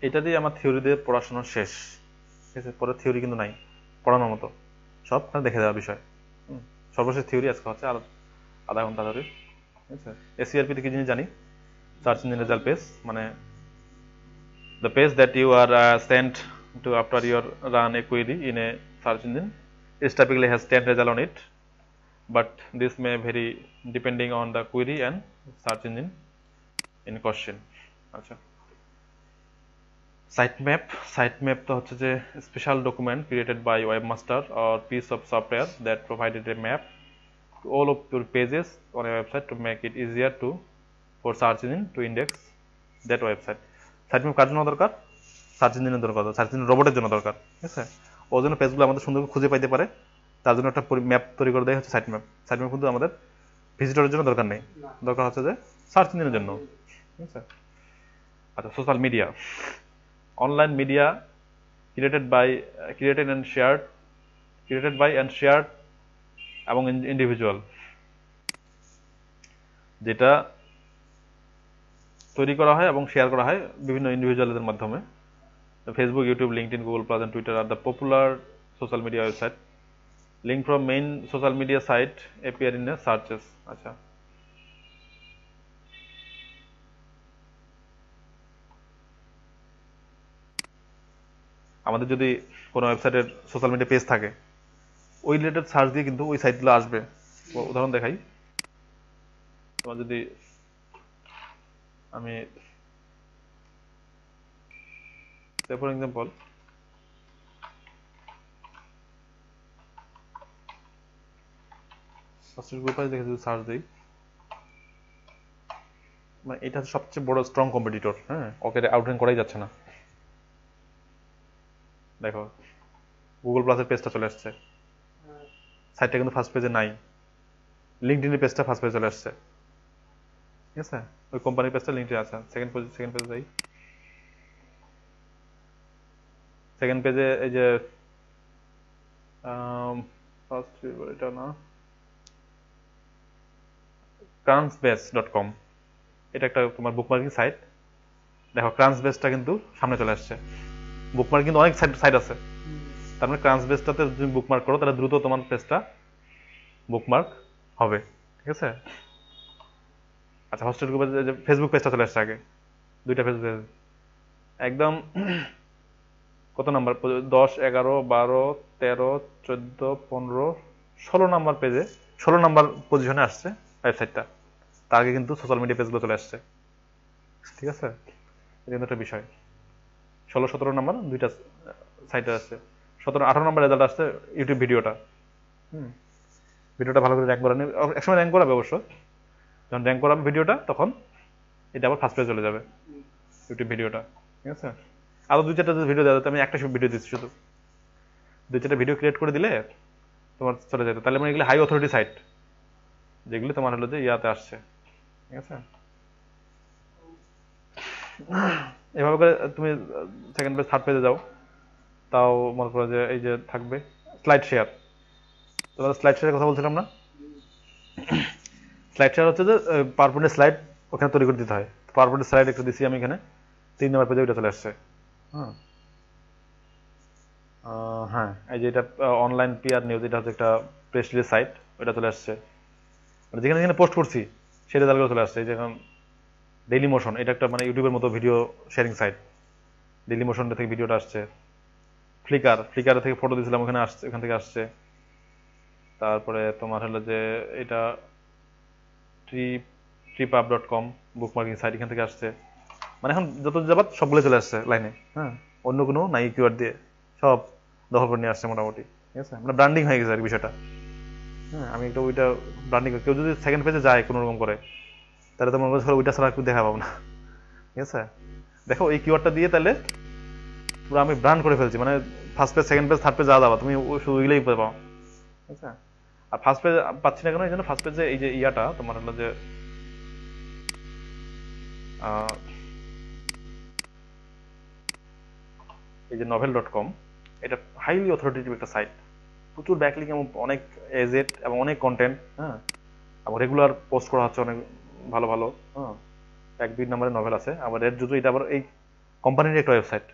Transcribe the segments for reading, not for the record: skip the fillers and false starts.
এটা দিয়ে আমার থিওরি দিয়ে পড়াশোনা শেষ, ঠিক আছে? পরে থিওরি কিন্তু নাই পড়ানোর মতো, সব দেখে দেওয়া বিষয়। সর্বশেষ থিওরি আজকে হচ্ছে আর আধা ঘন্টা ধরে, ঠিক আছে? এসিআরপি তে কি জিনিস জানি, সার্চ ইঞ্জিন রেজাল্ট পেজ, মানে the page that you are sent to after you run a query in a search engine is typically has 10 result on it, but this may vary depending on the query and search engine in question. আচ্ছা, sitemap তো হচ্ছে যে special document created by webmaster or piece of software that provided a map to all of your pages on a website to make it easier to for search engine to index that website. Sitemap কার জন্য দরকার? Search ইঞ্জিনের দরকার, search engine রোবটের জন্য দরকার, ঠিক আছে? ওর জন্য পেজগুলো আমাদের সুন্দর খুঁজে পাইতে পারে, তার জন্য একটা ম্যাপ তৈরি করে দেয় হচ্ছে সাইটম্যাপ। সাইটম্যাপ কিন্তু আমাদের ভিজিটরের জন্য দরকার নেই, দরকার হচ্ছে যে সার্চ ইঞ্জিনের জন্য, ঠিক আছে? আচ্ছা, social media, online media created by and shared এবং ইন্ডিভিজুয়াল, যেটা তৈরি করা হয় এবং শেয়ার করা হয় বিভিন্ন ইন্ডিভিজুয়ালদের মাধ্যমে। Facebook, YouTube, LinkedIn, Google plus and Twitter are the popular social media website. Link from main social media site appear in a searches. আচ্ছা, আমাদের যদি কোনো ওয়েবসাইটের সোশ্যাল মিডিয়া পেজ থাকে, ওই রিলেটেড সার্চ দিয়ে কিন্তু ওই সাইটগুলো আসবে। উদাহরণ দেখাই, তোমার যদি আমি ফর এক্সাম্পল গ্রুপে দেখে যদি সার্চ দিই, মানে এটা সবচেয়ে বড় স্ট্রং কম্পিটিটর, হ্যাঁ, ওকে আউটরেঙ্ক করাই যাচ্ছে না। দেখো, গুগল প্লাসের পেজটা চলে আসছে, সাইটটা কিন্তু ফার্স্ট পেজে নাই। লিঙ্কডইনের পেজটা ফার্স্ট পেজে চলে আসছে, ঠিক আছে? ওই কোম্পানির পেজটা লিঙ্কডইনে আছে। সেকেন্ড পেজে যাই, সেকেন্ড পেজে এই যে ফার্স্ট এটা না, crunchbase.com, এটা একটা তোমার বুকমার্কিং সাইট। দেখো, ক্রাঞ্চবেসটা কিন্তু সামনে চলে আসছে। বুকমার্ক কিন্তু অনেক সাইট আছে, তার মানে ক্রাঞ্চবেসটাতে যদি বুকমার্ক করো তাহলে দ্রুত তোমার পেজটা বুকমার্ক হবে, ঠিক আছে? আচ্ছা, হোস্টেল গ্রুপে যে ফেসবুক পেজটা চলে আসছে আগে, দুইটা ফেসবুক পেজ একদম কত নাম্বার, 10, 11, 12, 13, 14, 15, 16 নাম্বার পেজে, 16 নাম্বার পজিশনে আসছে ওয়েবসাইটটা। তার আগে কিন্তু সোশ্যাল মিডিয়া পেজগুলো চলে আসছে, ঠিক আছে? এটা কিন্তু একটা বিষয়। 16, 17 নাম্বার দুইটা সাইটে আসছে। 17, 18 নাম্বার রেজাল্ট আসছে ইউটিউব ভিডিওটা। ভিডিওটা ভালো করে র্যাঙ্ক করানি, একসময় র্যাঙ্ক করাবে অবশ্য। যখন র্যাঙ্ক করাবে ভিডিওটা, তখন এটা আবার ফার্স্ট পেজে চলে যাবে ইউটিউব ভিডিওটা, ঠিক আছে? আরো 2-4টা ভিডিও দেওয়া যেত, আমি একটা ভিডিও দিচ্ছি শুধু। 2-4টা ভিডিও ক্রিয়েট করে দিলে তোমার চলে যেত। তাহলে মানে এগুলো হাই অথরিটি সাইট, যেগুলি তোমার হলো যে ইয়াতে আসছে, ঠিক আছে? এভাবে করে তুমি সেকেন্ড পেজ, থার্ড পেজে যাও, তাও মনে করো যে এই যে থাকবে স্লাইড শেয়ার। তোমাদের স্লাইড শেয়ারের কথা বলছিলাম না? স্লাইড শেয়ার হচ্ছে যে পাওয়ারপয়েন্টের স্লাইড ওখানে তৈরি করে দিতে হয়। পাওয়ারপয়েন্টের স্লাইড একটা দিছি আমি এখানে, 3 নম্বর পেজে ওইটা চলে আসছে। হ্যাঁ, হ্যাঁ, এই যে এটা অনলাইন পিআর নিউজ, এটা হচ্ছে একটা প্রেস রিলিজ সাইট, ওইটা চলে আসছে। মানে যেখানে যেখানে পোস্ট করছি সেই রেজাল্টগুলো চলে আসছে। এই যে এখন ডেইলি মোশন, এটা একটা মানে ইউটিউবের মতো video sharing site, Dailymotion থেকে ভিডিওটা আসছে। ফ্লিকার থেকে ফটো দিয়েছিলাম, ওখানে আসছে, ওখান থেকে আসছে। তারপরে তোমার হলো যে এটা tripup.com বুকমার্কিং সাইট, এখান থেকে আসছে। মানে এখন যত যাবাত সবগুলো চলে আসছে লাইনে, হ্যাঁ, অন্য কোনো নাই কিওয়ার্ড দিয়ে সব দখল করে নিয়ে আসছে মোটামুটি, ঠিক আছে? মানে ব্র্যান্ডিং হয়ে গেছে আর বিষয়টা। হ্যাঁ, আমি একটা ওইটা ব্র্যান্ডিং, কেউ যদি সেকেন্ড পেজে যায় কোনো রকম করে, তাহলে তো মনে করছে ওইটা ছাড়া একটু দেখা পাবো না, ঠিক আছে? দেখো, এই কিওয়ার্ডটা দিয়ে তাহলে পুরো আমি ব্র্যান্ড করে ফেলছি, মানে first page, second page, third page যা যাবা তুমি শুধু ওইগুলোই পাও, ঠিক আছে? আর ফার্স্ট পেজ পাচ্ছি না কেন, এই জন্য ফার্স্ট পেজে এই যে ইয়াটা তোমার হলো যে এই যে novel.com, এটা হাইলি অথরিটেটিভ একটা সাইট, প্রচুর ব্যাকলিং এবং অনেক এজেড এবং অনেক কন্টেন্ট, হ্যাঁ, এবং রেগুলার পোস্ট করা হচ্ছে অনেক ভালো ভালো, হ্যাঁ, 1-2 নম্বরের নভেল আছে। আবার এর যদি এটা আবার এই কোম্পানির একটা ওয়েবসাইট,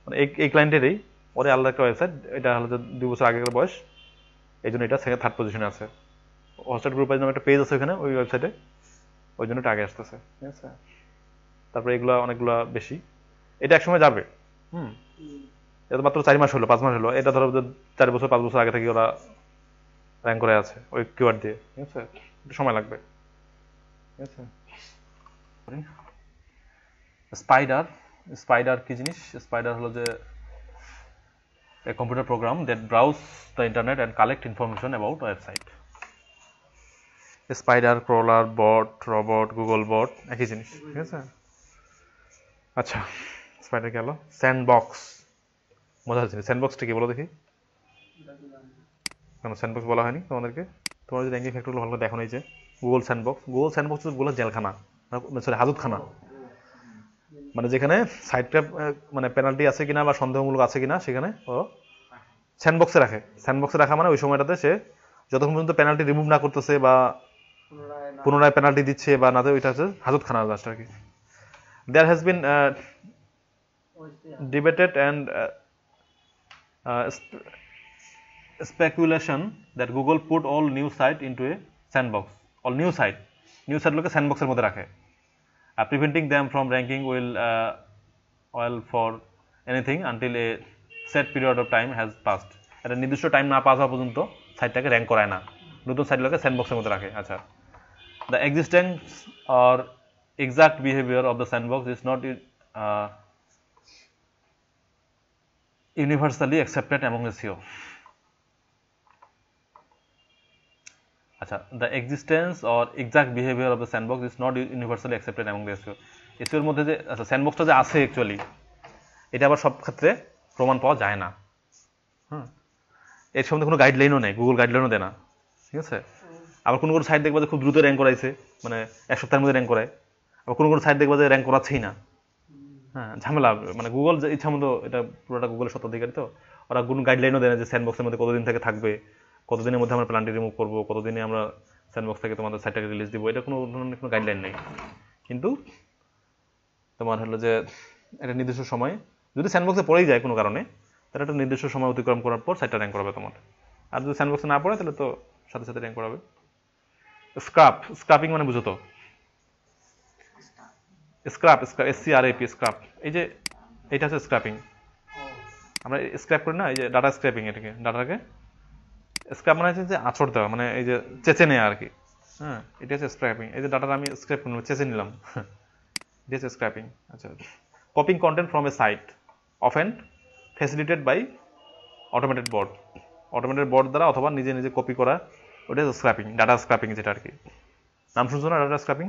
মানে এই ক্লায়েন্টেরই, ওরে আলাদা একটা ওয়েবসাইট, এটা হলো যে 2 বছর আগের বয়স, এই জন্য এটা সেকেন্ড থার্ড পজিশনে আছে। হোস্টেড গ্রুপ নামে একটা পেজ আছে ওখানে ওই ওয়েবসাইটে, ওই জন্য এটা আগে আসতেছে, ঠিক আছে। তারপরে এগুলা অনেকগুলা বেশি, এটা একসময় যাবে। এটা তো মাত্র 4 মাস হলো 5 মাস হলো, এটা ধরো যে 4 বছর 5 বছর আগে থেকে ওরা র্যাঙ্ক করে আছে ওই কিওয়ার্ড দিয়ে, ঠিক আছে। একটু সময় লাগবে, ঠিক আছে। স্পাইডার, স্পাইডার কি জিনিস? স্পাইডার হলো যে a computer program that browse the internet and collect information about website. Spider, crawler, bot, robot, Google bot একই জিনিস, ঠিক আছে। আচ্ছা, স্পাইডার গেল। স্যান্ডবক্স, মজার জিনিস। স্যান্ডবক্সটা কি বলো দেখি? কেন স্যান্ডবক্স বলা হয়নি তোমাদেরকে? তোমার যদি র্যাঙ্কিং ফ্যাক্টরগুলো ভালো দেখো, এই যে গুগল স্যান্ডবক্স, গুগল স্যান্ডবক্স হচ্ছে গুগলের জেলখানা, সরি হাজতখানা, মানে যেখানে সাইটটা মানে পেনাল্টি আছে কিনা বা সন্দেহমূলক আছে কিনা সেখানে ও স্যান্ডবক্সে রাখে। স্যান্ডবক্সে রাখা মানে ওই সময়টাতে সে যতক্ষণ পর্যন্ত পেনাল্টি রিমুভ না করতেছে বা পুনরায় পেনাল্টি দিচ্ছে বা না, ওইটা হচ্ছে হাজতখানা লাস্ট আর কি। There has been debated and speculation that Google put all news site into a sandbox. All news site লোকে স্যান্ডবক্সের মধ্যে রাখে, preventing them from ranking well for anything until a set period of time has passed. একটা নির্দিষ্ট time না pass হওয়া পর্যন্ত সাইটটাকে rank করায় না, নতুন সাইটগুলোকে স্যান্ডবক্সের মধ্যে রাখে। আচ্ছা, the existence or exact behavior of the sandbox is not universally accepted among SEO. আচ্ছা, the existence or exact behavior of the sandbox is not universally accepted among the SEO. SEO এর মধ্যে যে আচ্ছা স্যান্ডবক্সটা যে আছে অ্যাকচুয়ালি, এটা আবার সব ক্ষেত্রে প্রমাণ পাওয়া যায় না। এর সম্বন্ধে কোনো গাইডলাইনও নেই, গুগল গাইডলাইনও দেয় না, ঠিক আছে। আবার কোনো সাইট দেখবা যে খুব দ্রুত র্যাঙ্ক করাইছে, মানে 1 সপ্তাহের মধ্যে র্যাঙ্ক করায়, আবার কোনো সাইট দেখবা যে র্যাঙ্ক করাচ্ছেই না। হ্যাঁ, ঝামেলা, মানে গুগল যে ইচ্ছা মতো, এটা পুরোটা গুগলের স্বত্বাধিকারী, তো ওরা কোনো গাইডলাইনও দেয় না যে স্যান্ডবক্সের মধ্যে কতদিন থেকে থাকবে, কতদিনের মধ্যে আমরা প্ল্যানটি রিমুভ করবো, কতদিনে আমরা স্যান্ডবক্স থেকে তোমাদের সাইটটাকে রিলিজ দিব, এটা কোনো ধরনের কোনো গাইডলাইন নেই। কিন্তু তোমার হলো যে একটা নির্দিষ্ট সময় যদি স্যান্ডবক্সে পড়েই যায় কোনো কারণে, তাহলে একটা নির্দিষ্ট সময় অতিক্রম করার পর সাইটটা র্যাঙ্ক করাবে তোমার। আর যদি স্যান্ডবক্সে না পড়ে তাহলে তো সাথে সাথে র্যাঙ্ক করাবে। স্ক্রাপিং মানে বুঝো তো? স্ক্রাপ, SCRAP, স্ক্রাপ, এই যে এটা হচ্ছে স্ক্র্যাপিং। আমরা স্ক্র্যাপ করি না, এই যে ডাটা স্ক্র্যাপিং, এটাকে ডাটাকে স্ক্র্যাপ মানে হচ্ছে যে আঁচড় দেওয়া, মানে এই যে চেঁচে নেওয়া আর কি। হ্যাঁ, এটা হচ্ছে স্ক্র্যাপিং। এই যে ডাটাটা আমি স্ক্র্যাপ করলাম, চেঁচে নিলাম, এটা হচ্ছে স্ক্র্যাপিং। আচ্ছা, copying content from a site often facilitated by automated bot, automated bot দ্বারা অথবা নিজে নিজে কপি করা, ওটা স্ক্র্যাপিং, ডাটা স্ক্র্যাপিং যেটা আর কি। নাম শুনছো না ডাটা স্ক্র্যাপিং?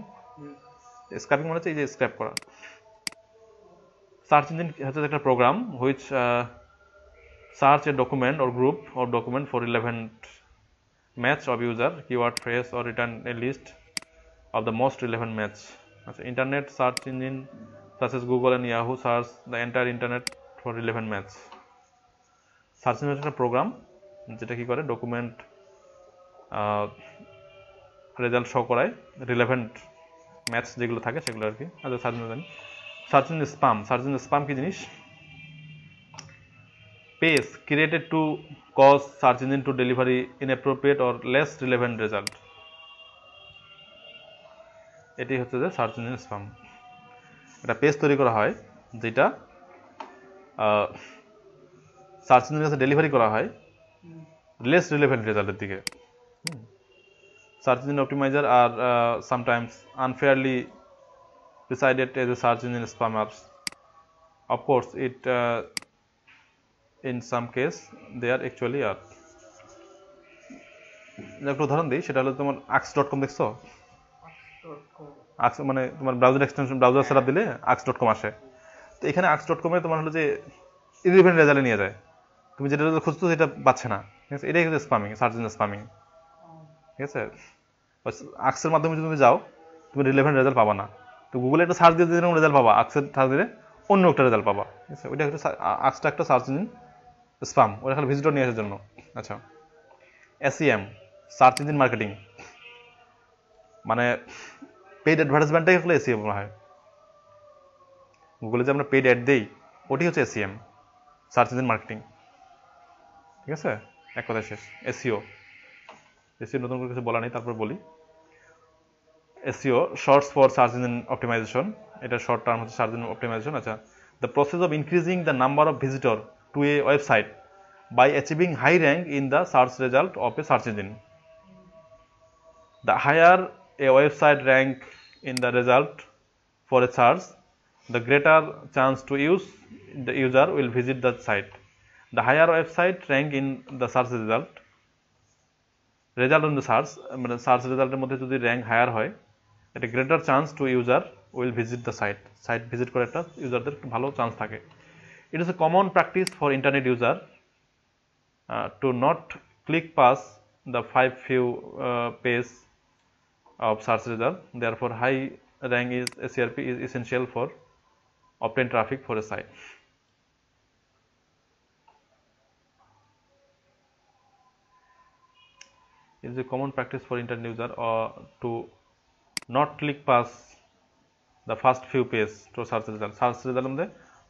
স্ক্র্যাপিং মানে হচ্ছে এই যে স্ক্র্যাপ করা। সার্চ ইঞ্জিন হচ্ছে একটা program which search a document or group of document for relevant match of user keyword phrase or return a list of the most relevant match. Internet search engine such as Google and Yahoo search the entire internet for relevant match. Search engine একটা programme যেটা কি করে document result show করায়, relevant match যেগুলো থাকে সেগুলো আর কি। আচ্ছা, search engine spam. Search engine spam কি জিনিস? Page created to cause search engine to deliver inappropriate or less relevant result. এটি হচ্ছে যে সার্চ ইঞ্জিন স্প্যাম। একটা পেজ তৈরি করা হয় যেটা সার্চ ইঞ্জিনের কাছে ডেলিভারি করা হয় লেস রিলেভেন্ট রেজাল্টের দিকে। সার্চ ইঞ্জিন অপটিমাইজার আর sometimes unfairly decided as a search engine spammers. Of course, it in some case they are actually are. একটা উদাহরণ দিই, সেটা হলো তোমার ax.com দেখছো? ax মানে তোমার ব্রাউজার এক্সটেনশন, ব্রাউজার সেটআপ দিলে ax.com আসে। তো এখানে ax.com এ তোমার হলো যে ইররিলেভেন্ট রেজাল্ট নিয়ে যায়, তুমি যেটা খুঁজছো সেটা পাচ্ছে না, ঠিক আছে। এটাই হচ্ছে স্প্যামিং, সার্চ ইঞ্জিন স্প্যামিং, ঠিক আছে। আক্সের মাধ্যমে যদি তুমি যাও, তুমি রিলেভেন্ট রেজাল্ট পাবা না। তো গুগলে একটা সার্চ দিয়ে যেরকম রেজাল্ট পাবা, আক্সের সার্চ দিলে অন্য একটা রেজাল্ট পাবা, ঠিক আছে। ওইটা হচ্ছে আক্সটা একটা সার্চ ইঞ্জিন স্প্যাম, ওটা খালি ভিজিটর নিয়ে আসার জন্য। আচ্ছা, SEM সার্চ ইঞ্জিন মার্কেটিং, মানে পেইড অ্যাডভার্টাইজমেন্টটাই হলো SEM বলা হয়। গুগলে যে আমরা পেইড অ্যাড দেই ওটি হচ্ছে এসইএম, সার্চ ইঞ্জিন মার্কেটিং। ঠিক আছে, এক কথা শেষ। এসইও, এসইও নতুন করে কিছু বলা নেই, তারপর বলি। SEO shorts for search engine optimization, এটা শর্ট টার্ম হচ্ছে সার্চ ইঞ্জিন অপটিমাইজেশন। আচ্ছা, the process of increasing the number of visitor to a website by achieving high rank in the search result of a search engine. The higher a website rank in the result for a search, the greater chance to use the user will visit the site. The higher website rank in the search result on the search, মানে search রেজাল্টের মধ্যে যদি rank higher হয়, এটা greater chance to user will visit the site visit করে একটা ইউজারদের ভালো চান্স থাকে। It is a common practice for internet user to not click past the 5 few page of search result. Therefore, high rank is SERP is essential for obtain traffic for a site. It is a common practice for internet user to not click past the first few page to search result. Search result মধ্যে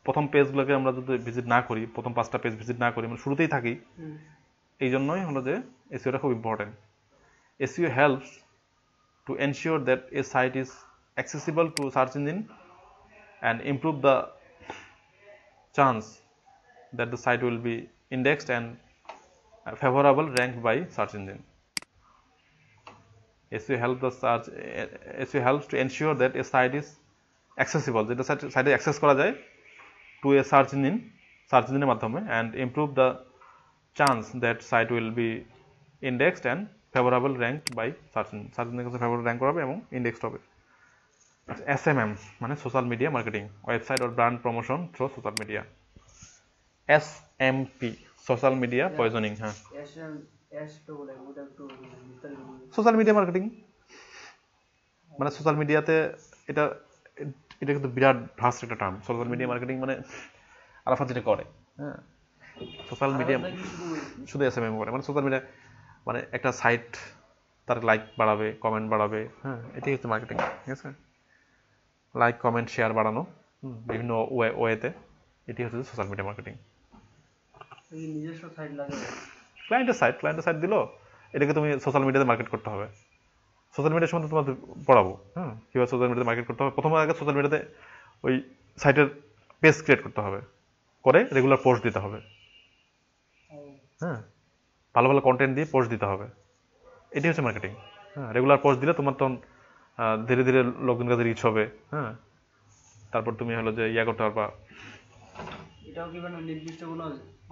প্রথম পেজগুলোকে আমরা যদি visit না করি, প্রথম 5টা page visit না করি, মানে শুরুতেই থাকি, এই জন্যই হলো যে এসইওটা খুব important. SEO helps to ensure that a site is accessible to search engine and improve the chance that the site will be indexed and favorable ranked by search engine. SEO helps to ensure that a site is accessible, যেটা সাইটে access করা যায় to a search engine মাধ্যমে, and improve the chance that site will be indexed and favorable ranked by search engine. Search ইঞ্জিনের কাছে favourable rank করাবে এবং indexed হবে। SMM মানে social media marketing, website or brand promotion through social media. SMP social media poisoning. হ্যাঁ, social media marketing মানে social মিডিয়াতে এটা এটা কিন্তু বিরাট ভাস্ট একটা টার্ম। সোশ্যাল মিডিয়া মার্কেটিং মানে আরাফাত যেটা করে, হ্যাঁ, সোশ্যাল মিডিয়া শুধু SMM করে, মানে সোশ্যাল মিডিয়া মানে একটা সাইট তার লাইক বাড়াবে, কমেন্ট বাড়াবে, হ্যাঁ, এটাই হচ্ছে মার্কেটিং। ঠিক আছে, লাইক কমেন্ট শেয়ার বাড়ানো বিভিন্ন ওয়েতে, এটি হচ্ছে সোশ্যাল মিডিয়া মার্কেটিং। ক্লায়েন্টের সাইট দিল, এটাকে তুমি সোশ্যাল মিডিয়াতে মার্কেট করতে হবে। সোশ্যাল মিডিয়ার সম্বন্ধে তোমাদের পড়াবো, হ্যাঁ, কীভাবে সোশ্যাল মিডিয়াতে মার্কেট করতে হবে। প্রথমে আগে সোশ্যাল মিডিয়াতে ওই সাইটের পেজ ক্রিয়েট করতে হবে, করে রেগুলার পোস্ট দিতে হবে, হ্যাঁ, ভালো ভালো কন্টেন্ট দিয়ে পোস্ট দিতে হবে, এটি হচ্ছে মার্কেটিং। হ্যাঁ, রেগুলার পোস্ট দিলে তোমার তখন ধীরে ধীরে লোকজনের কাছে রিচ হবে, হ্যাঁ, তারপর তুমি হলো যে করতে পারবা। এটাও কি মানে নির্দিষ্ট কোনো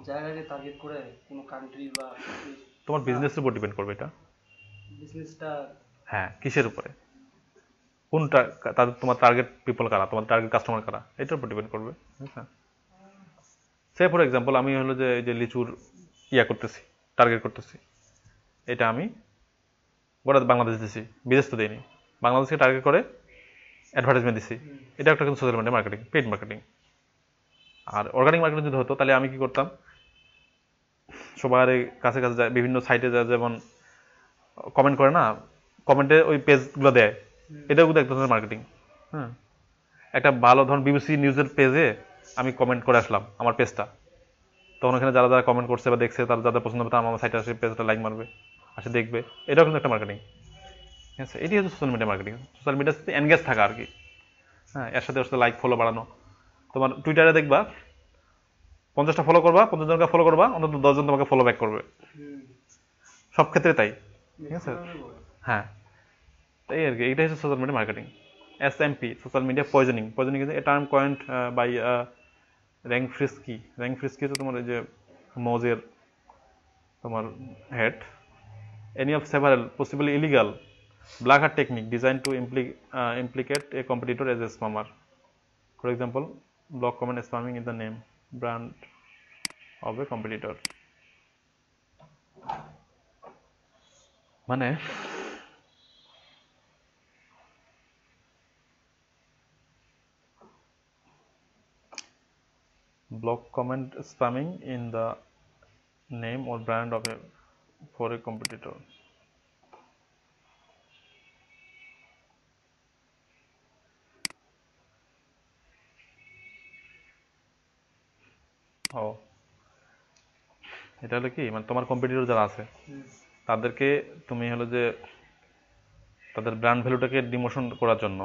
জায়গাকে টার্গেট করে কোনো কান্ট্রি বা তোমার বিজনেসের উপর ডিপেন্ড করবে এটা, বিজনেসটা, হ্যাঁ, কিসের উপরে, কোনটা তোমার টার্গেট পিপল কারা, তোমার টার্গেট কাস্টমার কারা, এটার উপর ডিপেন্ড করবে। হ্যাঁ, সে ফর এক্সাম্পল আমি হলো যে এই যে লিচুর করতেছি, টার্গেট করতেছি, এটা আমি গোটা বাংলাদেশ দিছি, বিদেশ তো দিইনি, বাংলাদেশকে টার্গেট করে অ্যাডভার্টাইজমেন্ট দিছি, এটা একটা কিন্তু social media marketing, paid marketing. আর অর্গানিক মার্কেটিং যদি হতো তাহলে আমি কি করতাম, সবার কাছে কাছে যায়, বিভিন্ন সাইটে যায়, যেমন কমেন্ট করে না, কমেন্টে ওই পেজগুলো দেয়, এটাও কিন্তু এক ধরনের মার্কেটিং। হ্যাঁ, একটা ভালো ধরুন BBC নিউজের পেজে আমি কমেন্ট করে আসলাম আমার পেজটা, তখন ওখানে যারা যারা কমেন্ট করছে বা দেখছে, তারা যাদের পছন্দ হবে তারা আমার সাইটে আসে পেজটা লাইক মারবে, আসে দেখবে, এটাও কিন্তু একটা মার্কেটিং। ঠিক আছে, এটি হচ্ছে সোশ্যাল মিডিয়া মার্কেটিং, সোশ্যাল মিডিয়ার সাথে এনগেজ থাকা আর কি। হ্যাঁ, এর সাথে ওর সাথে লাইক ফলো বাড়ানো। তোমার টুইটারে দেখবা 50টা ফলো করবা, 50 জনকে ফলো করবা, অন্তত 10 জন তোমাকে ফলো ব্যাক করবে, সব ক্ষেত্রে তাই। ঠিক আছে, হ্যাঁ, তাই আর কি, এইটাই হচ্ছে social media marketing. SMP social media poisoning is a term coined by Rand Frisky হচ্ছে তোমার এই যে মজের তোমার head, any of several possibly illegal black hat technique designed to implicate a competitor as a spammer. For example, block comment spamming is the name brand of a competitor. মানে block comment spamming in the name or brand of a for a competitor. ও, এটা হলো কি মানে তোমার competitor যারা আছে তাদেরকে তুমি হলো যে তাদের ব্র্যান্ড ভ্যালুটাকে ডিমোশন করার জন্য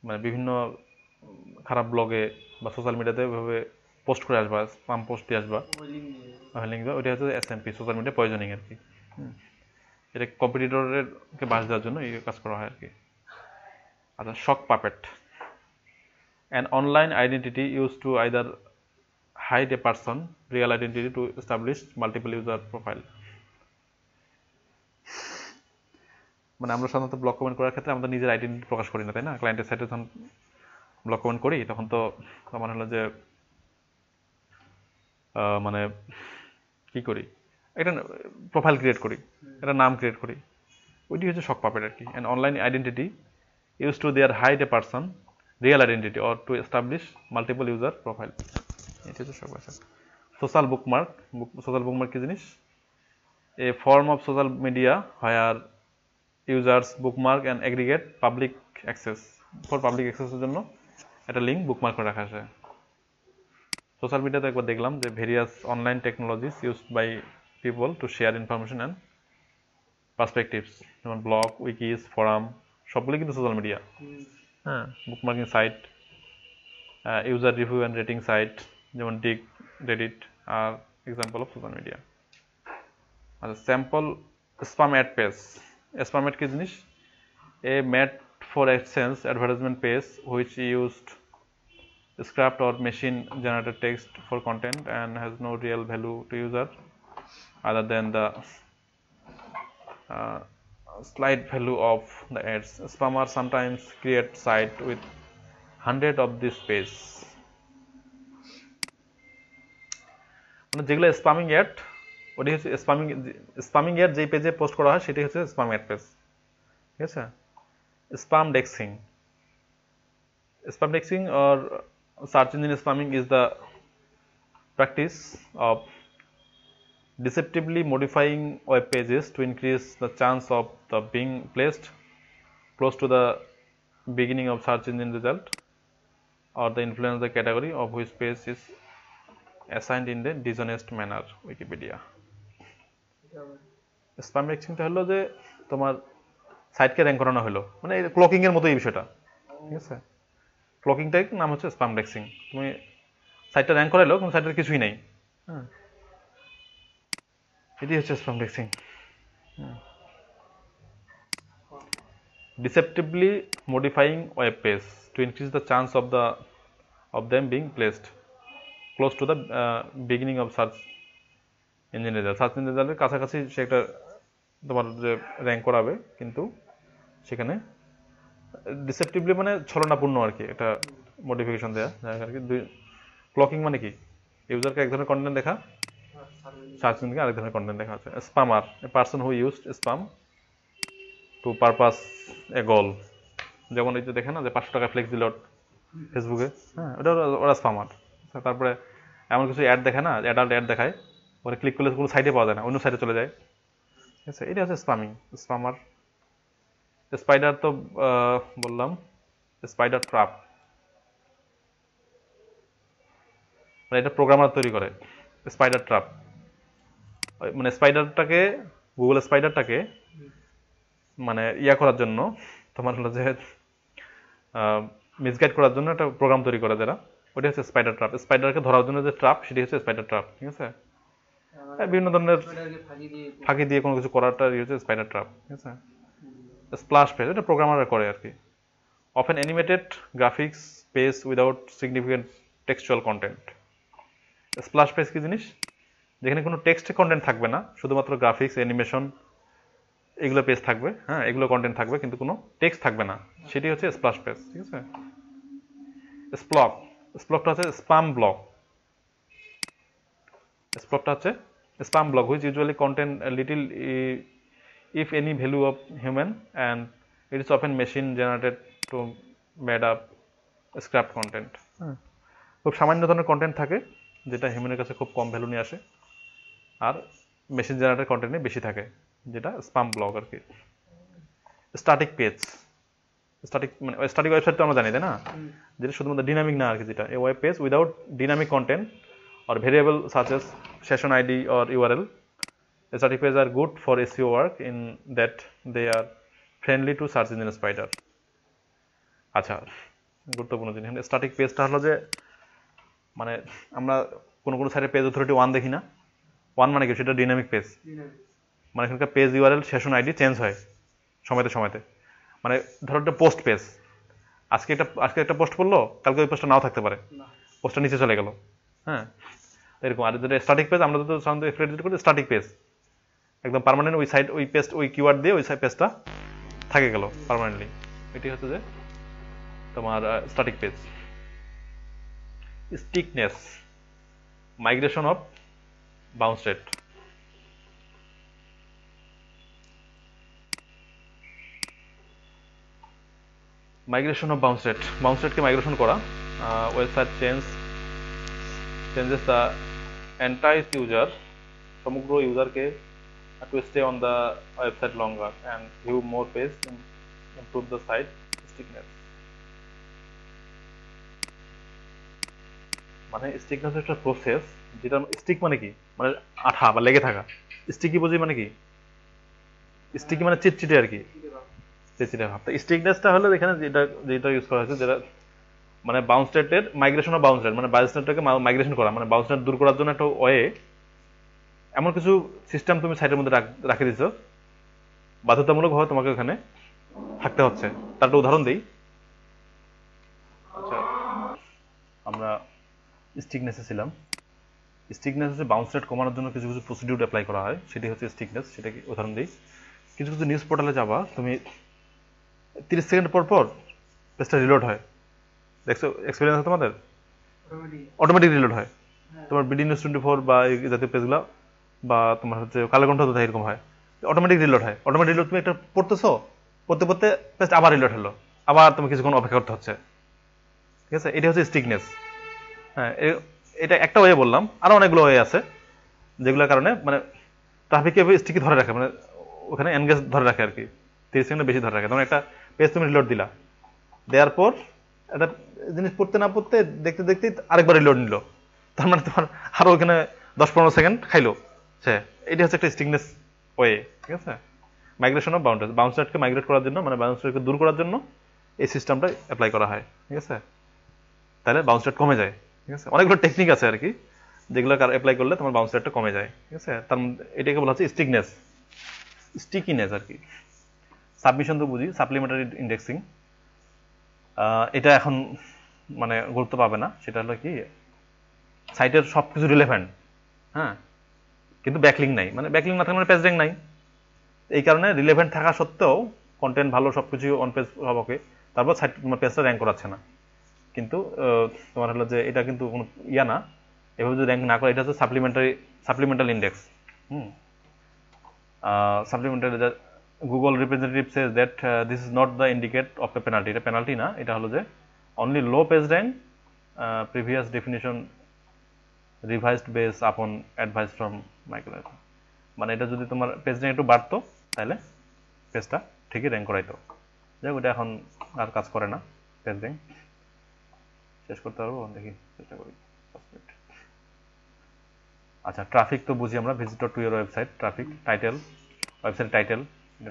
মানে বিভিন্ন খারাপ ব্লগে বা সোশ্যাল মিডিয়াতে ওইভাবে পোস্ট করে আসবা, স্পাম পোস্ট দিয়ে আসবা, লিঙ্ক দেওয়া, ওইটা হচ্ছে এসএমপি, সোশ্যাল মিডিয়া পয়জনিং আর কি। এটা কম্পিটিটরের কে বাস দেওয়ার জন্য এই কাজ করা হয় আর কি। আচ্ছা, শক puppet, an online identity used to either hide a person real identity to establish multiple user profile। মানে আমরা সাধারণত ব্লক কমেন্ট করার ক্ষেত্রে আমাদের নিজের আইডেন্টিটি প্রকাশ করি না, তাই না? ক্লায়েন্টের সাইটে যখন ব্লক কমেন্ট করি তখন তো আমার হলো যে মানে কি করি, একটা প্রোফাইল ক্রিয়েট করি, একটা নাম ক্রিয়েট করি, ওইটি হচ্ছে শক পাপেট আর কি। And online identity use to their hide a person real identity or to establish multiple user profile, এটি হচ্ছে sock puppet. Social bookmark, social bookmark কি জিনিস? A form of social media where users bookmark and aggregate public access, for public অ্যাক্সেসের জন্য একটা link bookmark করে রাখা আছে। সোশ্যাল মিডিয়াতে একবার দেখলাম যে various online technologies used by people to share information and perspectives, যেমন ব্লগ, উইকিস, ফোরাম, সবগুলো কিন্তু সোশ্যাল মিডিয়া। হ্যাঁ, bookmarking site, user review and rating site যেমন ডিগ, রেডিট আর এক্সাম্পল অফ সোশ্যাল মিডিয়া। আচ্ছা, sample spam ad page. Spam ad কি জিনিস? A made for exchange advertisement page which used scrapped or machine generated text for content and has no real value to user other than the slight value of the ads. Spammers sometimes create site with hundred of this page, মানে যেগুলো spamming add, ওটি হচ্ছে spamming add যেই পেজে post করা হয় সেটি হচ্ছে স্পাম অ্যাড পেজ, ঠিক আছে? Spam indexing, spam indexing or search engine spamming is the practice of deceptively modifying web pages to increase the chance of the being placed close to the beginning of search engine result or the influence the category of which page is assigned in the dishonest manner. Wikipedia. Spam indexing হলো যে তোমার সাইটকে rank করানো হলো, মানে clocking এর মতো এই বিষয়টা, ঠিক আছে? ক্লকিংটাই নাম হচ্ছে স্প্যাম ইন্ডেক্সিং। তুমি সাইটটা র্যাঙ্ক করাইলো কিন্তু সাইটের কিছুই নেই, হ্যাঁ, এটি হচ্ছে spam indexing. Deceptively modifying web page to increase the chance of them being placed close to the beginning of search engine result. Search engine রেজাল্টের কাছাকাছি সে একটা তোমার যে র্যাঙ্ক করাবে, কিন্তু সেখানে ডিসেপটিভলি মানে ছলনাপূর্ণ আর কি, এটা মডিফিকেশন দেয়া আর কি। ক্লকিং মানে কি? ইউজারকে এক ধরনের কন্টেন্ট দেখা, সার্চ ইঞ্জিনকে আরেক ধরনের কন্টেন্ট দেখা আছে। Spammer, a person who used spam to purpose a goal, যেমন এই যে দেখে না যে 500 টাকা ফ্লেক্স দিল ফেসবুকে, হ্যাঁ, ওরা স্পামার। তারপরে এমন কিছু অ্যাড দেখে না, অ্যাডাল্ট অ্যাড দেখায়, ওরা ক্লিক করলে কোনো সাইটে পাওয়া যায় না, অন্য সাইটে চলে যায়, ঠিক আছে? এটা হচ্ছে স্পামিং, স্পামার। স্পাইডার তো বললাম, স্পাইডার ট্র্যাপ, মানে এটা প্রোগ্রামার তৈরি করে। স্পাইডার ট্র্যাপ মানে স্পাইডারটাকে, গুগল স্পাইডারটাকে মানে ইয়া করার জন্য, তোমার হলো যে মিসগাইড করার জন্য একটা প্রোগ্রাম তৈরি করে যারা, ওটা হচ্ছে স্পাইডার ট্র্যাপ। স্পাইডারকে ধরার জন্য যে ট্র্যাপ, সেটি হচ্ছে স্পাইডার ট্র্যাপ, ঠিক আছে? বিভিন্ন ধরনের ফাঁকি দিয়ে কোনো কিছু করাটা হচ্ছে স্পাইডার ট্র্যাপ, ঠিক আছে? স্প্লাশ পেজ, এটা প্রোগ্রামাররা করে আর কি। Often animated graphics page without significant textual content. Splash page কি জিনিস? যেখানে কোনো টেক্সট কন্টেন্ট থাকবে না, শুধুমাত্র গ্রাফিক্স, অ্যানিমেশন এগুলো পেজ থাকবে, হ্যাঁ, এগুলো কন্টেন্ট থাকবে, কিন্তু কোনো টেক্সট থাকবে না, সেটি হচ্ছে স্প্লাশ পেজ, ঠিক আছে? স্প্লক, স্প্লকটা হচ্ছে স্পাম ব্লক। স্প্লকটা হচ্ছে spam blog which usually content little if any value of human and it is often machine generated to made up scrapped content. খুব সামান্য ধরনের কন্টেন্ট থাকে যেটা হিউম্যানের কাছে খুব কম ভ্যালু নিয়ে আসে, আর মেশিন জেনারেটেড কন্টেন্টে বেশি থাকে, যেটা স্পাম ব্লক আর কি। স্ট্যাটিক পেজ, মানে স্ট্যাটিক ওয়েবসাইট তো আমরা জানি তাই না, যেটা শুধুমাত্র ডিনামিক না আর কি, যেটা a web page without dynamic content or variable such as session ID or URL. Static pages are good for SEO work in that they are friendly to search engine spider. আচ্ছা, গুরুত্বপূর্ণ জিনিস static পেজটা হলো যে মানে আমরা কোনো সাইটে পেজ অথরিটি 1 দেখি না, 1 মানে কি, সেটা ডিনামিক পেজ, মানে এখানকার page URL session ID change হয় সময়তে। মানে ধরো একটা পোস্ট পেজ, আজকে একটা পোস্ট করলো, কালকে ওই পোস্টটা নাও থাকতে পারে, পোস্টটা নিচে চলে গেল, হ্যাঁ এরকম। আর যেটা স্ট্যাটিক পেজ, আমরা তো সাধারণত এফিলিয়েট করি স্ট্যাটিক পেজ, একদম পার্মানেন্ট ওই সাইট ওই পেজ ওই কিওয়ার্ড দিয়ে ওই পেজটা থাকে গেল পার্মানেন্টলি। এটি হচ্ছে যে তোমার static page. Stickiness, migration of bounce rate. Migration of bounce রেটকে মাইগ্রেশন করা, website changes the entire user, সমগ্র ইউজারকে to stay on the website longer and view more page and improve the site stickiness. মানে স্টিকনেস একটা process, যেটা stick মানে কি, মানে আঠা বা লেগে থাকা। স্টিকি বুঝি মানে কি, স্টিকি মানে চিটচিটে আর কি, চিটচিটে ভাব। স্টিকনেসটা হলো এখানে যেটা ইউজ করা হয়েছে, যেটা মানে বাউন্স রেটের মাইগ্রেশন অফ বাউন্স রেট, মানে বাউন্স রেটটাকে মাইগ্রেশন করা, মানে বাউন্স রেট দূর করার জন্য একটা ওয়ে, এমন কিছু সিস্টেম তুমি সাইটের মধ্যে রাখে দিছো, বাধ্যতামূলকভাবে তোমাকে ওখানে থাকতে হচ্ছে। তার একটা উদাহরণ দিই। আচ্ছা, আমরা স্টিকনেসে ছিলাম। স্টিকনেস হচ্ছে বাউন্স রেট কমানোর জন্য কিছু প্রসিডিউর অ্যাপ্লাই করা হয়, সেটি হচ্ছে স্টিকনেস। সেটাকে উদাহরণ দিই। কিছু নিউজ পোর্টালে যাবা তুমি, 30 সেকেন্ড পর পেজটা রিলোড হয়, দেখছো এক্সপিরিয়েন্স আছে তোমাদের? অটোমেটিক রিলোড হয়। তোমার বিডি নিউজ 24 বা এই জাতীয় পেজগুলো, বা তোমার হচ্ছে কালো কণ্ঠ তো এরকম হয়, অটোমেটিক রিলোড হয়। অটোমেটিক রিলোড, তুমি একটা পড়তেছো, পড়তে পেজ আবার রিলোড হলো, আবার তুমি কিছুক্ষণ অপেক্ষা করতে হচ্ছে, ঠিক আছে? এটা হচ্ছে স্টিকনেস। হ্যাঁ, এটা একটা ওয়ে বললাম, আরো অনেকগুলো ওয়ে আছে যেগুলোর কারণে মানে ট্রাফিককে স্টিকি ধরে রাখে, মানে ওখানে এনগেজ ধরে রাখে আর কি, 30 সেকেন্ড বেশি ধরে রাখে। তখন একটা পেজ তুমি রিলোড দিলা, দেওয়ার পর একটা জিনিস পড়তে না পড়তে দেখতে আরেকবার রিলোড নিল, তার মানে তোমার আরো ওখানে 10-15 সেকেন্ড খাইলো সে। এটা হচ্ছে একটা স্টিকনেস ওয়ে, ঠিক আছে? মাইগ্রেশন অফ বাউন্স রেটকে মাইগ্রেট করার জন্য, মানে বাউন্স রেটকে দূর করার জন্য এই সিস্টেমটা অ্যাপ্লাই করা হয়, ঠিক আছে? তাহলে বাউন্স রেট কমে যায়, ঠিক আছে? অনেকগুলো টেকনিক আছে আর কি, যেগুলো অ্যাপ্লাই করলে তোমার বাউন্স রেটটা কমে যায়, ঠিক আছে? তার মধ্যে এটাকে বলা হচ্ছে স্টিকিনেস আর কি। সাবমিশন তো বুঝি, সাপ্লিমেন্টারি ইন্ডেক্সিং। এটা এখন মানে গুরুত্ব পাবে না। সেটা হলো কি, সাইটের সবকিছু রিলেভেন্ট, হ্যাঁ, কিন্তু ব্যাকলিং নাই, মানে ব্যাকলিং না থাকলে মানে পেজ র্যাঙ্ক নাই। এই কারণে রিলেভেন্ট থাকা সত্ত্বেও কন্টেন্ট ভালো, সবকিছু অন পেজ সব ওকে, তারপর সাইট তোমার পেজটা র্যাঙ্ক করাচ্ছে না। কিন্তু তোমার হলো যে এটা কিন্তু কোনো ইয়া না, এভাবে যদি র্যাঙ্ক না করে, এটা হচ্ছে supplemental index. Supplementary, Google representative says that this is not the indicate of a penalty. এটা পেনাল্টি না, এটা হলো যে only low page rank, previous definition revised base upon advice from Michael. মানে এটা যদি তোমার পেজ র্যাঙ্ক একটু বাড়তো, তাহলে পেজটা ঠিকই র্যাঙ্ক করাইতো। যাই হোক, ওটা এখন আর কাজ করে না। পেজ র্যাঙ্ক শেষ করতে পারবো, দেখি চেষ্টা করি। আচ্ছা, ট্রাফিক তো বুঝি আমরা, visitor to your website, traffic, title, website title,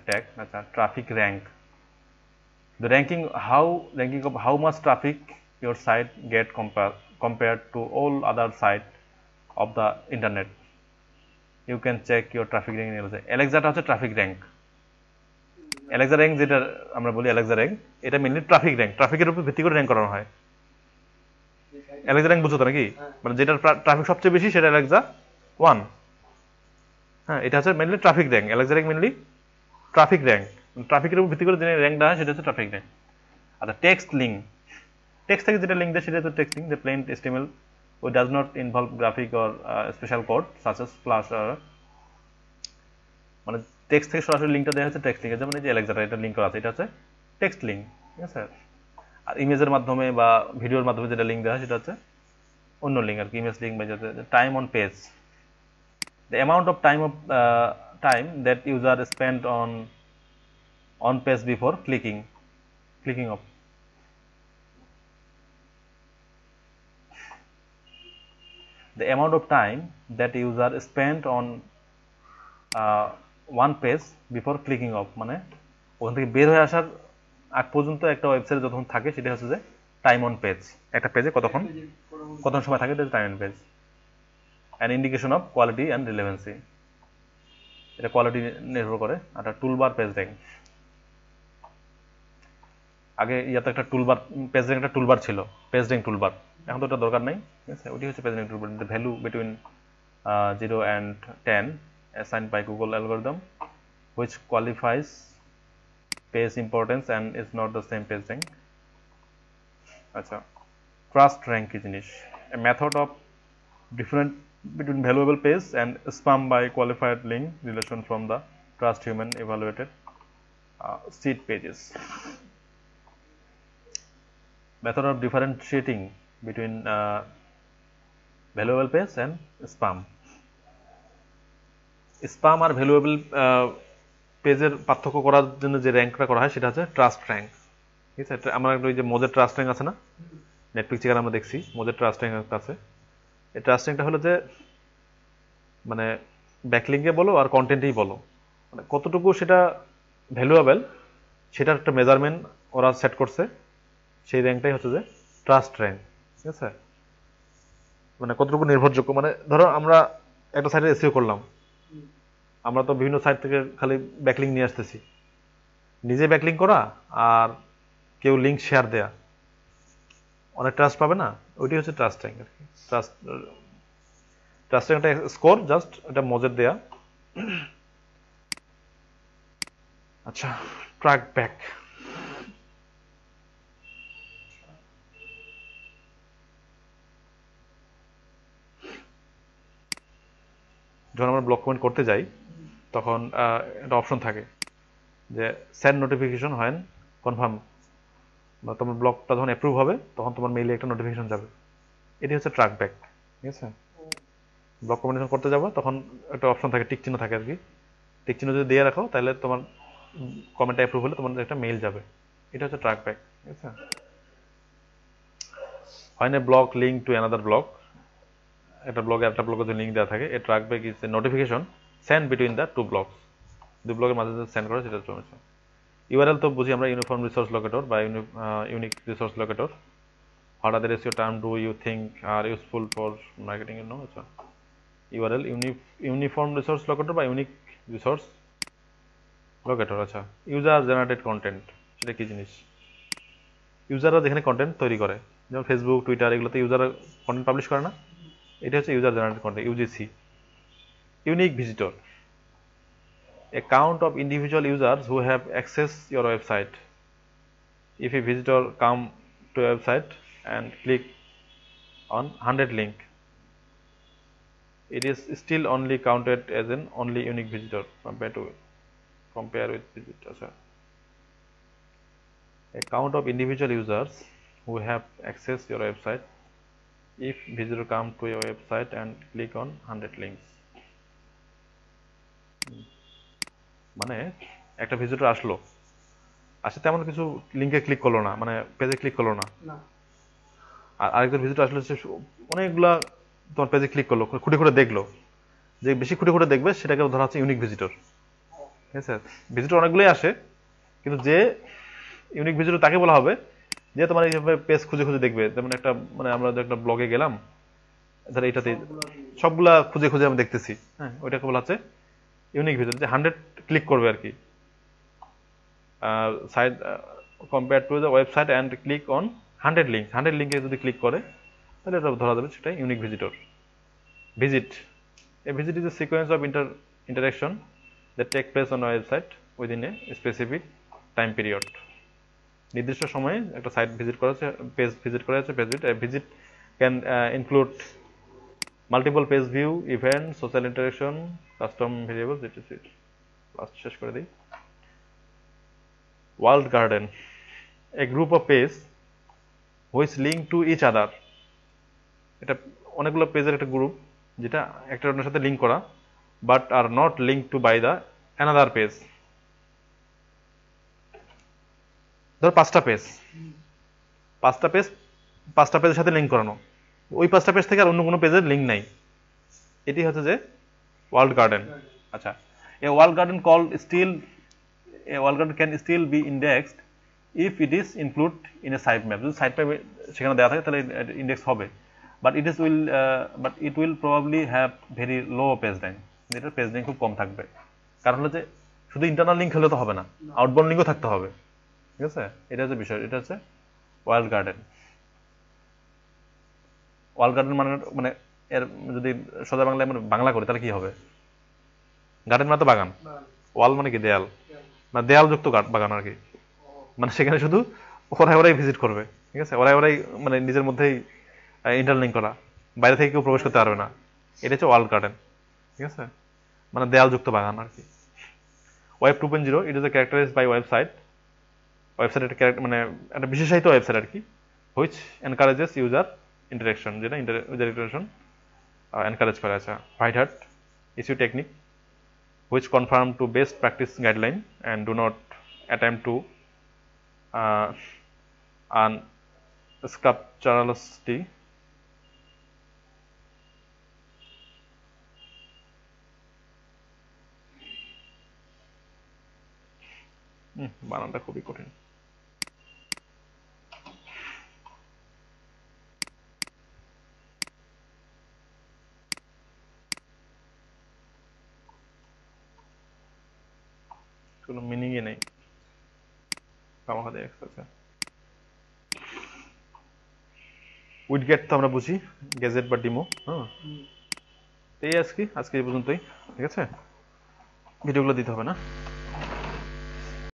tag. আচ্ছা, traffic rank, the ranking of how much traffic your site get compared to all other site of the internet. You can check your traffic rank in Alexa হচ্ছে traffic rank. Alexa rank যেটা আমরা বলি Alexa rank, এটা mainly traffic rank, ট্রাফিকের উপর ভিত্তি করে rank করানো হয়। Alexa র্যাঙ্ক বুঝছো তো নাকি? মানে যেটা ট্রাফিক সবচেয়ে বেশি সেটা Alexa 1। হ্যাঁ, এটা হচ্ছে mainly traffic rank. Alexa rank mainly traffic rank, ট্রাফিকের উপর ভিত্তি করে যে র্যাঙ্কটা হয় সেটা হচ্ছে ট্রাফিক র্যাঙ্ক। আচ্ছা, টেক্সট লিঙ্ক, টেক্সট থেকে যেটা লিঙ্ক দেয় সেটা হচ্ছে text link, the plain HTML which does not involve graphic or special code such as flash or, মানে টেক্সট থেকে সরাসরি লিঙ্কটা দেওয়া হচ্ছে টেক্সট লিঙ্ক। যেমন এই যে Alexa এটা লিঙ্ক করা আছে, এটা হচ্ছে টেক্সট লিঙ্ক, ঠিক আছে? আর ইমেজের মাধ্যমে বা ভিডিওর মাধ্যমে যেটা লিঙ্ক দেওয়া হয় সেটা হচ্ছে অন্য লিঙ্ক আর কি, ইমেজ লিঙ্ক। বা যেটা time on page, the amount of time that user spent on page before clicking, clicking off. The amount of time that user spent on one page before clicking off, মানে ওখান থেকে বের হয়ে আসার আগ পর্যন্ত একটা ওয়েবসাইটে যতক্ষণ থাকে সেটা হচ্ছে যে টাইম অন পেজ। একটা পেজে কতক্ষণ সময় থাকে, এটা time on page. An indication of quality and relevancy, এটা কোয়ালিটি নির্ভর করে। আর টুলবার পেজ র্যাঙ্ক, আগে ইয়াতে একটা টুলবার পেজ র্যাঙ্ক একটা টুলবার ছিল, পেজ র্যাঙ্ক টুলবার, এখন তো ওটা দরকার নাই। ঠিক আছে, ওটি হচ্ছে page rank toolbar. The value between 0 and 10 assigned by Google algorithm which qualifies page importance and is not the same page rank. আচ্ছা, ট্রাস্ট র্যাঙ্ক কি জিনিস? a method of different between valuable page and spam by qualified link relation from the trust human evaluated seed pages. Method of differentiating between valuable page and spam. Spam আর valuable পেজের পার্থক্য করার জন্য যে র্যাঙ্কটা করা হয় সেটা হচ্ছে ট্রাস্ট র্যাঙ্ক। ঠিক আছে, আমরা ওই যে মোজের ট্রাস্ট র্যাঙ্ক আছে না, নেটফ্লিক্স যেখানে আমরা দেখছি মোজের ট্রাস্ট র্যাঙ্ক একটা আছে। এই ট্রাস্ট র্যাঙ্কটা হলো যে মানে ব্যাকলিঙ্কে বলো আর কন্টেন্টেই বলো, মানে কতটুকু সেটা ভ্যালুয়েবল সেটার একটা মেজারমেন্ট ওরা সেট করছে, সেই র্যাঙ্কটাই হচ্ছে যে ট্রাস্ট র্যাঙ্ক। ঠিক আছে, মানে কতটুকু নির্ভরযোগ্য। মানে ধরো আমরা একটা সাইটে এসইও করলাম, আমরা তো বিভিন্ন সাইট থেকে খালি ব্যাকলিং নিয়ে আসতেছি, নিজে ব্যাকলিং করা আর কেউ লিঙ্ক শেয়ার দেয়া অনেক ট্রাস্ট পাবে না, ওইটাই হচ্ছে ট্রাস্ট র্যাঙ্ক আর কি। ট্রাস্ট র্যাঙ্ক একটা স্কোর, জাস্ট এটা মজের দেয়া। আচ্ছা, ট্র্যাক ব্যাক। যখন আমরা ব্লক কমেন্ট করতে যাই তখন একটা অপশন থাকে যে সেন্ড নোটিফিকেশন হয় কনফার্ম, বা তোমার ব্লকটা যখন অ্যাপ্রুভ হবে তখন তোমার মেইলে একটা নোটিফিকেশন যাবে, এটি হচ্ছে ট্র্যাক ব্যাক। ঠিক আছে, ব্লক কমেন্ট করতে যাবো তখন একটা অপশন থাকে, টিক চিহ্ন থাকে আর কি, টিক চিহ্ন যদি দিয়ে রাখো তাহলে তোমার কমেন্টটা অ্যাপ্রুভ হলে তোমার একটা মেইল যাবে, এটা হচ্ছে ট্র্যাক ব্যাক। ঠিক আছে, হয় না blog link to another blog, একটা ব্লগে একটা ব্লগে যদি লিঙ্ক দেওয়া থাকে, a trackback is a notification send between the two blogs, দুই ব্লকের মাঝে সেন্ড করে সেটা চলেছে। ইউআরএল তো বুঝি আমরা, ইউনিফর্ম রিসোর্স লোকেটর বা unique resource locator. What other SEO term do you think are useful for marketing? You know, আচ্ছা, URL uniform resource locator বা unique resource locator। আচ্ছা, user generated content, সেটা কি জিনিস? ইউজাররা যেখানে কন্টেন্ট তৈরি করে, যেমন ফেসবুক, টুইটার, এগুলোতে ইউজাররা কন্টেন্ট পাবলিশ করে না, এটা হচ্ছে user generated content, UGC. Unique visitor, a count of individual users who have accessed your website. If a visitor come to a website and click on 100 link, it is still only counted as an only unique visitor compare with visitors. A count of individual users who have accessed your website if visitor come to your website and click on 100 links. মানে একটা visitor আসলো, আসে তেমন কিছু লিঙ্কে click করলো না, মানে পেজে ক্লিক করলো না, আর আরেকজন ভিজিটর আসলে সে অনেকগুলা তোমার পেজে ক্লিক করলো, খুঁটে খুঁটে দেখলো, যে বেশি খুঁটে খুঁটে দেখবে সেটাকে ধরা হচ্ছে ইউনিক ভিজিটর। ঠিক আছে, ভিজিটর অনেকগুলোই আসে, কিন্তু যে ইউনিক ভিজিটর তাকে বলা হবে যে তোমার এইভাবে পেজ খুঁজে খুঁজে দেখবে। যেমন একটা, মানে আমরা একটা ব্লগে গেলাম, ধর এইটাতে সবগুলা খুঁজে খুঁজে আমি দেখতেছি, হ্যাঁ, ওইটাকে বলা হচ্ছে ইউনিক ভিজিটর, যে 100 ক্লিক করবে আর কি site compare to the website and click on 100 link, 100 লিঙ্কে যদি ক্লিক করে তাহলে এটা ধরা যাবে সেটা unique visitor. Visit, a visit is a sequence of interaction that take place on a website within a specific time period. নির্দিষ্ট সময়ে একটা সাইট ভিজিট করা হচ্ছে, পেজ ভিজিট করা হচ্ছে, visit can include multiple page view, event, social interaction, custom variables, ইত্যাদি। Last শেষ করে দিই। Walled garden, a group of page which link to each other, এটা অনেকগুলো পেজের একটা গ্রুপ যেটা একটা অন্যের সাথে লিঙ্ক করা, but are not link to by the another page. ধর 5টা পেজ, 5টা পেজ 5টা পেজের সাথে লিঙ্ক করানো, ওই 5টা পেজ থেকে আর অন্য কোনো পেজের লিঙ্ক নাই, এটি হচ্ছে যে ওয়াল্ড গার্ডেন। আচ্ছা, a walled garden call still, a wall garden can still be indexed if it is included in a sitemap। যদি sitemap সেখানে দেওয়া থাকে তাহলে ইন্ডেক্স হবে, but it will probably have very low page rank, এটা page rank খুব কম থাকবে। কারণ হলো যে শুধু ইন্টারনাল লিঙ্ক হলে তো হবে না, আউটবাউন্ড লিঙ্কও থাকতে হবে, ঠিক আছে? এটা হচ্ছে বিষয়, এটা হচ্ছে ওয়াল্ড গার্ডেন। ওয়াল্ড গার্ডেন মানে মানে এর যদি সোজা বাংলায় মানে বাংলা করি তাহলে কি হবে? গার্ডেন মানে তো বাগান, ওয়াল মানে কি দেয়াল, মানে দেয়ালযুক্ত বাগান আর কি, মানে সেখানে শুধু ওরাই ভিজিট করবে, ঠিক আছে? ওরাই মানে নিজের মধ্যেই ইন্টারলিঙ্ক করা, বাইরে থেকে কেউ প্রবেশ করতে পারবে না, এটা হচ্ছে ওয়াল্ড গার্ডেন, ঠিক আছে? মানে দেয়ালযুক্ত বাগান আর কি। Web 2.0 it is characterized by website একটা মানে একটা বিশেষায়িত ওয়েবসাইট আর কি, হুইচ এনকারেজেস ইউজার ইন্টারাকশন, যেটা ইউজার ইন্টারাকশন এনকারেজ করে। আছে white hat issue technique which conform to best practice guideline and do not attempt to unscripturality, বানানটা খুবই কঠিন। কোনো মিনিংই নেই, খামাখা দিয়ে আছে। উইডগেট তো আমরা বুঝি, গ্যাজেট বা ডিমো, হ্যাঁ। এই আজকে এই পর্যন্তই, ঠিক আছে? ভিডিওগুলো দিতে হবে না।